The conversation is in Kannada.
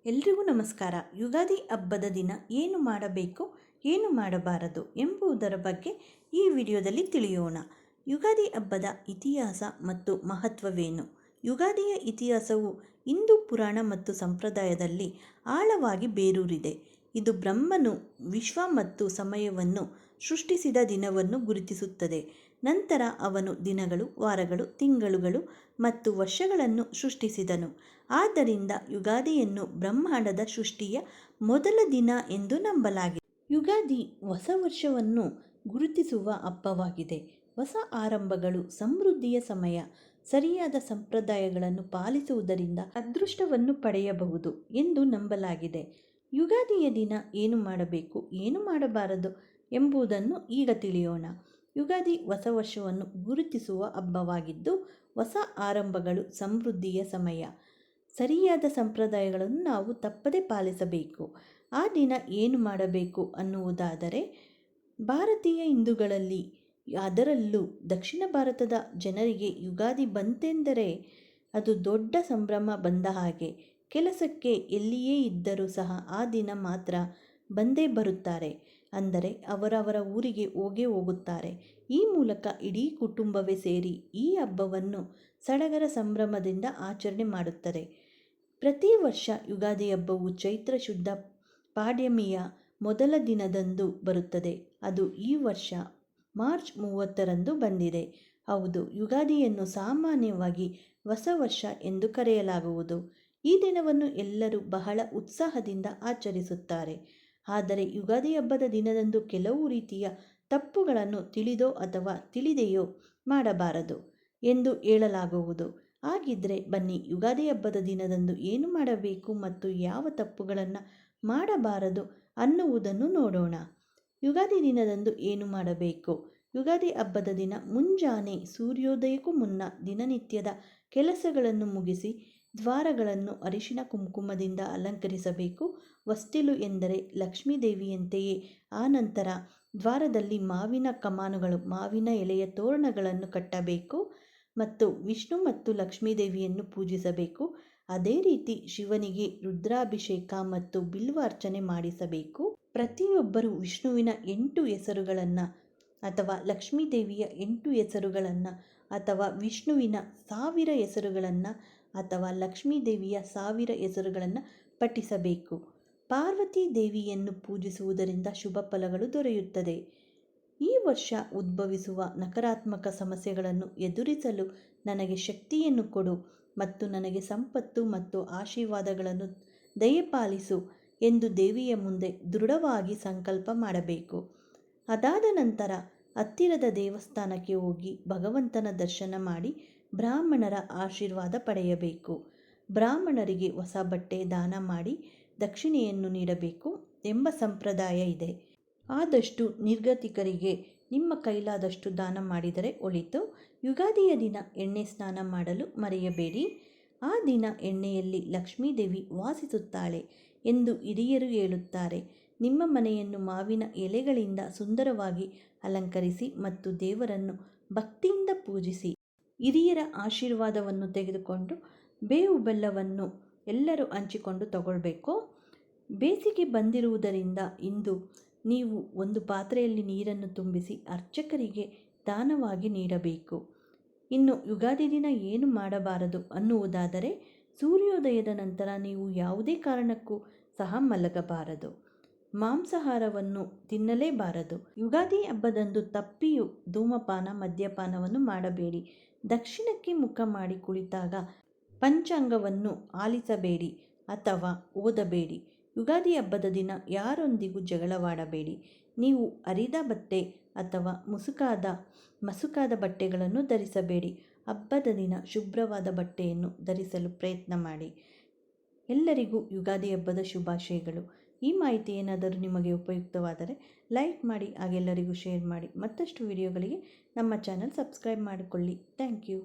ಎಲ್ರಿಗೂ ನಮಸ್ಕಾರ. ಯುಗಾದಿ ಹಬ್ಬದ ದಿನ ಏನು ಮಾಡಬೇಕು, ಏನು ಮಾಡಬಾರದು ಎಂಬುದರ ಬಗ್ಗೆ ಈ ವಿಡಿಯೋದಲ್ಲಿ ತಿಳಿಯೋಣ. ಯುಗಾದಿ ಹಬ್ಬದ ಇತಿಹಾಸ ಮತ್ತು ಮಹತ್ವವೇನು? ಯುಗಾದಿಯ ಇತಿಹಾಸವು ಹಿಂದೂ ಪುರಾಣ ಮತ್ತು ಸಂಪ್ರದಾಯದಲ್ಲಿ ಆಳವಾಗಿ ಬೇರೂರಿದೆ. ಇದು ಬ್ರಹ್ಮನು ವಿಶ್ವ ಮತ್ತು ಸಮಯವನ್ನು ಸೃಷ್ಟಿಸಿದ ದಿನವನ್ನು ಗುರುತಿಸುತ್ತದೆ. ನಂತರ ಅವನು ದಿನಗಳು, ವಾರಗಳು, ತಿಂಗಳುಗಳು ಮತ್ತು ವರ್ಷಗಳನ್ನು ಸೃಷ್ಟಿಸಿದನು. ಆದ್ದರಿಂದ ಯುಗಾದಿಯನ್ನು ಬ್ರಹ್ಮಾಂಡದ ಸೃಷ್ಟಿಯ ಮೊದಲ ದಿನ ಎಂದು ನಂಬಲಾಗಿದೆ. ಯುಗಾದಿ ಹೊಸ ವರ್ಷವನ್ನು ಗುರುತಿಸುವ ಹಬ್ಬವಾಗಿದೆ. ಹೊಸ ಆರಂಭಗಳು, ಸಮೃದ್ಧಿಯ ಸಮಯ. ಸರಿಯಾದ ಸಂಪ್ರದಾಯಗಳನ್ನು ಪಾಲಿಸುವುದರಿಂದ ಅದೃಷ್ಟವನ್ನು ಪಡೆಯಬಹುದು ಎಂದು ನಂಬಲಾಗಿದೆ. ಯುಗಾದಿಯ ದಿನ ಏನು ಮಾಡಬೇಕು, ಏನು ಮಾಡಬಾರದು ಎಂಬುದನ್ನು ಈಗ ತಿಳಿಯೋಣ. ಯುಗಾದಿ ಹೊಸ ವರ್ಷವನ್ನು ಗುರುತಿಸುವ ಹಬ್ಬವಾಗಿದ್ದು, ಹೊಸ ಆರಂಭಗಳು, ಸಮೃದ್ಧಿಯ ಸಮಯ. ಸರಿಯಾದ ಸಂಪ್ರದಾಯಗಳನ್ನು ನಾವು ತಪ್ಪದೇ ಪಾಲಿಸಬೇಕು. ಆ ದಿನ ಏನು ಮಾಡಬೇಕು ಅನ್ನುವುದಾದರೆ, ಭಾರತೀಯ ಹಿಂದೂಗಳಲ್ಲಿ, ಅದರಲ್ಲೂ ದಕ್ಷಿಣ ಭಾರತದ ಜನರಿಗೆ ಯುಗಾದಿ ಬಂತೆಂದರೆ ಅದು ದೊಡ್ಡ ಸಂಭ್ರಮ ಬಂದ ಹಾಗೆ. ಕೆಲಸಕ್ಕೆ ಎಲ್ಲಿಯೇ ಇದ್ದರೂ ಸಹ ಆ ದಿನ ಮಾತ್ರ ಬಂದೇ ಬರುತ್ತಾರೆ. ಅಂದರೆ ಅವರವರ ಊರಿಗೆ ಹೋಗುತ್ತಾರೆ. ಈ ಮೂಲಕ ಇಡೀ ಕುಟುಂಬವೇ ಸೇರಿ ಈ ಹಬ್ಬವನ್ನು ಸಡಗರ ಸಂಭ್ರಮದಿಂದ ಆಚರಣೆ ಮಾಡುತ್ತದೆ. ಪ್ರತಿ ವರ್ಷ ಯುಗಾದಿ ಹಬ್ಬವು ಚೈತ್ರ ಶುದ್ಧ ಪಾಡ್ಯಮಿಯ ಮೊದಲ ದಿನದಂದು ಬರುತ್ತದೆ. ಅದು ಈ ವರ್ಷ ಮಾರ್ಚ್ 30ರಂದು ಬಂದಿದೆ. ಹೌದು, ಯುಗಾದಿಯನ್ನು ಸಾಮಾನ್ಯವಾಗಿ ಹೊಸ ವರ್ಷ ಎಂದು ಕರೆಯಲಾಗುವುದು. ಈ ದಿನವನ್ನು ಎಲ್ಲರೂ ಬಹಳ ಉತ್ಸಾಹದಿಂದ ಆಚರಿಸುತ್ತಾರೆ. ಆದರೆ ಯುಗಾದಿ ಹಬ್ಬದ ದಿನದಂದು ಕೆಲವು ರೀತಿಯ ತಪ್ಪುಗಳನ್ನು ತಿಳಿದೋ ಅಥವಾ ತಿಳಿದೆಯೋ ಮಾಡಬಾರದು ಎಂದು ಹೇಳಲಾಗುವುದು. ಹಾಗಿದ್ರೆ ಬನ್ನಿ, ಯುಗಾದಿ ಹಬ್ಬದ ದಿನದಂದು ಏನು ಮಾಡಬೇಕು ಮತ್ತು ಯಾವ ತಪ್ಪುಗಳನ್ನು ಮಾಡಬಾರದು ಅನ್ನುವುದನ್ನು ನೋಡೋಣ. ಯುಗಾದಿ ದಿನದಂದು ಏನು ಮಾಡಬೇಕು? ಯುಗಾದಿ ಹಬ್ಬದ ದಿನ ಮುಂಜಾನೆ ಸೂರ್ಯೋದಯಕ್ಕೂ ಮುನ್ನ ದಿನನಿತ್ಯದ ಕೆಲಸಗಳನ್ನು ಮುಗಿಸಿ ದ್ವಾರಗಳನ್ನು ಅರಿಶಿನ ಕುಂಕುಮದಿಂದ ಅಲಂಕರಿಸಬೇಕು. ಹೊಸ್ತಿಲು ಎಂದರೆ ಲಕ್ಷ್ಮೀ ದೇವಿಯಂತೆಯೇ. ಆ ನಂತರ ದ್ವಾರದಲ್ಲಿ ಮಾವಿನ ಕಮಾನುಗಳು, ಮಾವಿನ ಎಲೆಯ ತೋರಣಗಳನ್ನು ಕಟ್ಟಬೇಕು ಮತ್ತು ವಿಷ್ಣು ಮತ್ತು ಲಕ್ಷ್ಮೀ ದೇವಿಯನ್ನು ಪೂಜಿಸಬೇಕು. ಅದೇ ರೀತಿ ಶಿವನಿಗೆ ರುದ್ರಾಭಿಷೇಕ ಮತ್ತು ಬಿಲ್ವಾರ್ಚನೆ ಮಾಡಿಸಬೇಕು. ಪ್ರತಿಯೊಬ್ಬರು ವಿಷ್ಣುವಿನ 8 ಹೆಸರುಗಳನ್ನು ಅಥವಾ ಲಕ್ಷ್ಮೀ ದೇವಿಯ 8 ಹೆಸರುಗಳನ್ನು ಅಥವಾ ವಿಷ್ಣುವಿನ 1000 ಹೆಸರುಗಳನ್ನು ಅಥವಾ ಲಕ್ಷ್ಮೀ ದೇವಿಯ 1000 ಹೆಸರುಗಳನ್ನು ಪಠಿಸಬೇಕು. ಪಾರ್ವತಿ ದೇವಿಯನ್ನು ಪೂಜಿಸುವುದರಿಂದ ಶುಭ ಫಲಗಳು ದೊರೆಯುತ್ತದೆ. ಈ ವರ್ಷ ಉದ್ಭವಿಸುವ ನಕಾರಾತ್ಮಕ ಸಮಸ್ಯೆಗಳನ್ನು ಎದುರಿಸಲು ನನಗೆ ಶಕ್ತಿಯನ್ನು ಕೊಡು ಮತ್ತು ನನಗೆ ಸಂಪತ್ತು ಮತ್ತು ಆಶೀರ್ವಾದಗಳನ್ನು ದಯಪಾಲಿಸು ಎಂದು ದೇವಿಯ ಮುಂದೆ ದೃಢವಾಗಿ ಸಂಕಲ್ಪ ಮಾಡಬೇಕು. ಅದಾದ ನಂತರ ಹತ್ತಿರದ ದೇವಸ್ಥಾನಕ್ಕೆ ಹೋಗಿ ಭಗವಂತನ ದರ್ಶನ ಮಾಡಿ ಬ್ರಾಹ್ಮಣರ ಆಶೀರ್ವಾದ ಪಡೆಯಬೇಕು. ಬ್ರಾಹ್ಮಣರಿಗೆ ಹೊಸ ಬಟ್ಟೆ ದಾನ ಮಾಡಿ ದಕ್ಷಿಣೆಯನ್ನು ನೀಡಬೇಕು ಎಂಬ ಸಂಪ್ರದಾಯ ಇದೆ. ಆದಷ್ಟು ನಿರ್ಗತಿಕರಿಗೆ ನಿಮ್ಮ ಕೈಲಾದಷ್ಟು ದಾನ ಮಾಡಿದರೆ ಒಳಿತು. ಯುಗಾದಿಯ ದಿನ ಎಣ್ಣೆ ಸ್ನಾನ ಮಾಡಲು ಮರೆಯಬೇಡಿ. ಆ ದಿನ ಎಣ್ಣೆಯಲ್ಲಿ ಲಕ್ಷ್ಮೀ ದೇವಿ ವಾಸಿಸುತ್ತಾಳೆ ಎಂದು ಹಿರಿಯರು ಹೇಳುತ್ತಾರೆ. ನಿಮ್ಮ ಮನೆಯನ್ನು ಮಾವಿನ ಎಲೆಗಳಿಂದ ಸುಂದರವಾಗಿ ಅಲಂಕರಿಸಿ ಮತ್ತು ದೇವರನ್ನು ಭಕ್ತಿಯಿಂದ ಪೂಜಿಸಿ. ಹಿರಿಯರ ಆಶೀರ್ವಾದವನ್ನು ತೆಗೆದುಕೊಂಡು ಬೇವು ಬೆಲ್ಲವನ್ನು ಎಲ್ಲರೂ ಹಂಚಿಕೊಂಡು ತಗೊಳ್ಬೇಕು. ಬೇಸಿಗೆ ಬಂದಿರುವುದರಿಂದ ಇಂದು ನೀವು ಒಂದು ಪಾತ್ರೆಯಲ್ಲಿ ನೀರನ್ನು ತುಂಬಿಸಿ ಅರ್ಚಕರಿಗೆ ದಾನವಾಗಿ ನೀಡಬೇಕು. ಇನ್ನು ಯುಗಾದಿ ದಿನ ಏನು ಮಾಡಬಾರದು ಅನ್ನುವುದಾದರೆ, ಸೂರ್ಯೋದಯದ ನಂತರ ನೀವು ಯಾವುದೇ ಕಾರಣಕ್ಕೂ ಸಹ ಮಲಗಬಾರದು. ಮಾಂಸಾಹಾರವನ್ನು ತಿನ್ನಲೇಬಾರದು. ಯುಗಾದಿ ಹಬ್ಬದಂದು ತಪ್ಪಿಯೂ ಧೂಮಪಾನ, ಮದ್ಯಪಾನವನ್ನು ಮಾಡಬೇಡಿ. ದಕ್ಷಿಣಕ್ಕೆ ಮುಖ ಮಾಡಿ ಕುಳಿತಾಗ ಪಂಚಾಂಗವನ್ನು ಆಲಿಸಬೇಡಿ ಅಥವಾ ಓದಬೇಡಿ. ಯುಗಾದಿ ಹಬ್ಬದ ದಿನ ಯಾರೊಂದಿಗೂ ಜಗಳವಾಡಬೇಡಿ. ನೀವು ಹರಿದ ಬಟ್ಟೆ ಅಥವಾ ಮಸುಕಾದ ಬಟ್ಟೆಗಳನ್ನು ಧರಿಸಬೇಡಿ. ಹಬ್ಬದ ದಿನ ಶುಭ್ರವಾದ ಬಟ್ಟೆಯನ್ನು ಧರಿಸಲು ಪ್ರಯತ್ನ ಮಾಡಿ. ಎಲ್ಲರಿಗೂ ಯುಗಾದಿ ಹಬ್ಬದ ಶುಭಾಶಯಗಳು. ಈ ಮಾಹಿತಿ ಏನಾದರೂ ನಿಮಗೆ ಉಪಯುಕ್ತವಾದರೆ ಲೈಕ್ ಮಾಡಿ, ಹಾಗೆಲ್ಲರಿಗೂ ಶೇರ್ ಮಾಡಿ. ಮತ್ತಷ್ಟು ವಿಡಿಯೋಗಳಿಗೆ ನಮ್ಮ ಚಾನಲ್ ಸಬ್ಸ್ಕ್ರೈಬ್ ಮಾಡಿಕೊಳ್ಳಿ. Thank you.